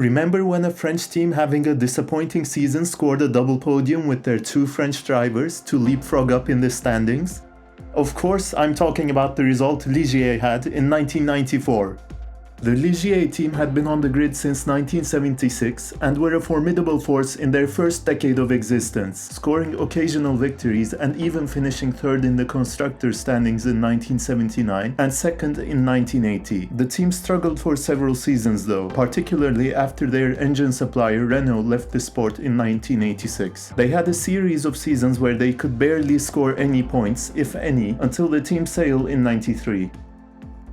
Remember when a French team having a disappointing season scored a double podium with their two French drivers to leapfrog up in the standings? Of course, I'm talking about the result Ligier had in 1994. The Ligier team had been on the grid since 1976 and were a formidable force in their first decade of existence, scoring occasional victories and even finishing third in the constructors' standings in 1979 and second in 1980. The team struggled for several seasons though, particularly after their engine supplier Renault left the sport in 1986. They had a series of seasons where they could barely score any points, if any, until the team sailed in 93.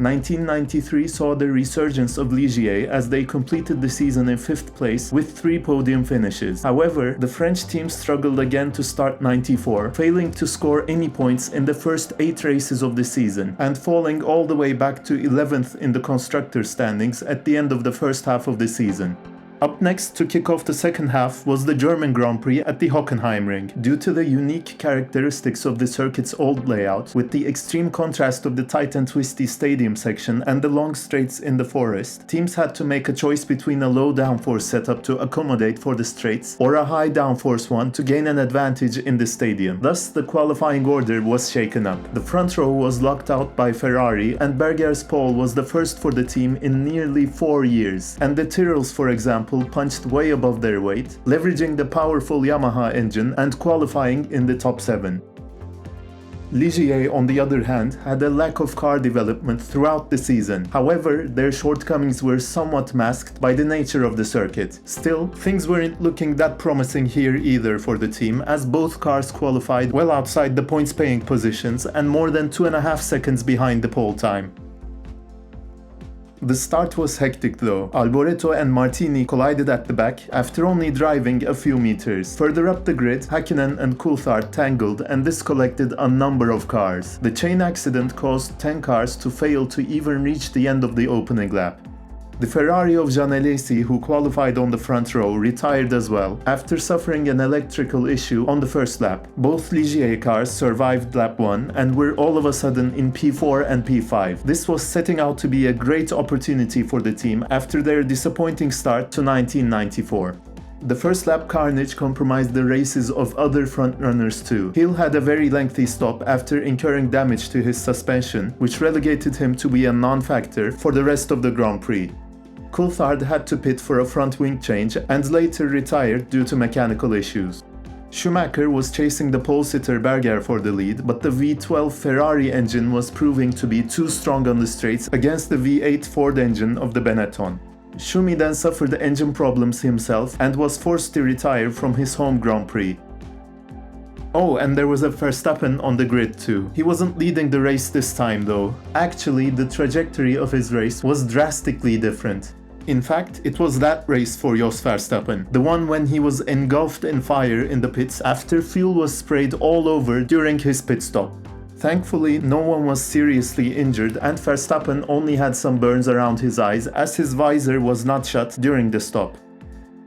1993 saw the resurgence of Ligier as they completed the season in 5th place with 3 podium finishes. However, the French team struggled again to start 94, failing to score any points in the first 8 races of the season and falling all the way back to 11th in the constructors' standings at the end of the first half of the season. Up next to kick off the second half was the German Grand Prix at the Hockenheimring. Due to the unique characteristics of the circuit's old layout, with the extreme contrast of the tight and twisty stadium section and the long straights in the forest, teams had to make a choice between a low downforce setup to accommodate for the straights or a high downforce one to gain an advantage in the stadium. Thus, the qualifying order was shaken up. The front row was locked out by Ferrari and Berger's pole was the first for the team in nearly 4 years, and the Tyrrells, for example, punched way above their weight, leveraging the powerful Yamaha engine and qualifying in the top 7. Ligier, on the other hand, had a lack of car development throughout the season. However, their shortcomings were somewhat masked by the nature of the circuit. Still, things weren't looking that promising here either for the team, as both cars qualified well outside the points-paying positions and more than 2.5 seconds behind the pole time. The start was hectic though. Alboreto and Martini collided at the back after only driving a few meters. Further up the grid, Häkkinen and Coulthard tangled and this collected a number of cars. The chain accident caused 10 cars to fail to even reach the end of the opening lap. The Ferrari of Gianellesi, who qualified on the front row, retired as well, after suffering an electrical issue on the first lap. Both Ligier cars survived lap 1 and were all of a sudden in P4 and P5. This was setting out to be a great opportunity for the team after their disappointing start to 1994. The first lap carnage compromised the races of other frontrunners too. Hill had a very lengthy stop after incurring damage to his suspension, which relegated him to be a non-factor for the rest of the Grand Prix. Coulthard had to pit for a front wing change and later retired due to mechanical issues. Schumacher was chasing the pole-sitter Berger for the lead, but the V12 Ferrari engine was proving to be too strong on the straights against the V8 Ford engine of the Benetton. Schumi then suffered engine problems himself and was forced to retire from his home Grand Prix. Oh, and there was a Verstappen on the grid too. He wasn't leading the race this time though. Actually, the trajectory of his race was drastically different. In fact, it was that race for Jos Verstappen, the one when he was engulfed in fire in the pits after fuel was sprayed all over during his pit stop. Thankfully, no one was seriously injured and Verstappen only had some burns around his eyes as his visor was not shut during the stop.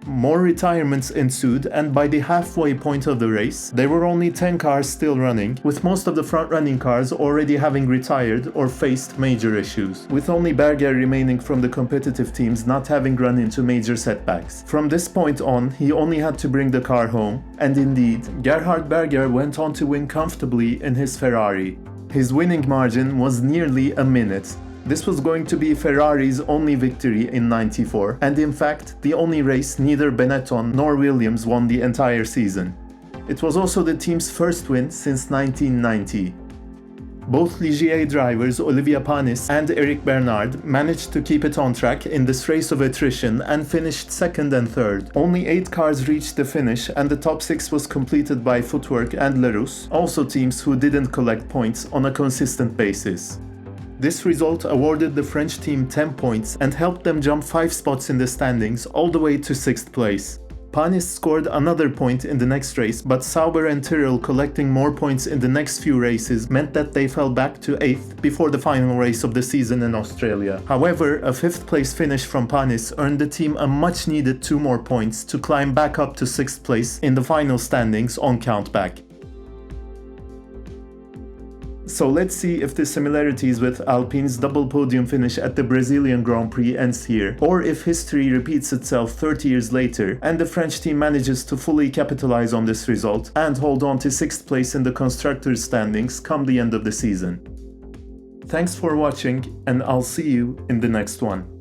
More retirements ensued and by the halfway point of the race, there were only 10 cars still running, with most of the front-running cars already having retired or faced major issues, with only Berger remaining from the competitive teams not having run into major setbacks. From this point on, he only had to bring the car home, and indeed, Gerhard Berger went on to win comfortably in his Ferrari. His winning margin was nearly a minute. This was going to be Ferrari's only victory in '94, and in fact, the only race neither Benetton nor Williams won the entire season. It was also the team's first win since 1990. Both Ligier drivers Olivier Panis and Eric Bernard managed to keep it on track in this race of attrition and finished second and third. Only 8 cars reached the finish and the top 6 was completed by Footwork and Leroux, also teams who didn't collect points on a consistent basis. This result awarded the French team 10 points and helped them jump 5 spots in the standings all the way to 6th place. Panis scored another point in the next race, but Sauber and Tyrrell collecting more points in the next few races meant that they fell back to 8th before the final race of the season in Australia. However, a 5th place finish from Panis earned the team a much needed 2 more points to climb back up to 6th place in the final standings on countback. So let's see if the similarities with Alpine's double podium finish at the Brazilian Grand Prix ends here, or if history repeats itself 30 years later and the French team manages to fully capitalize on this result and hold on to 6th place in the constructors' standings come the end of the season. Thanks for watching, and I'll see you in the next one.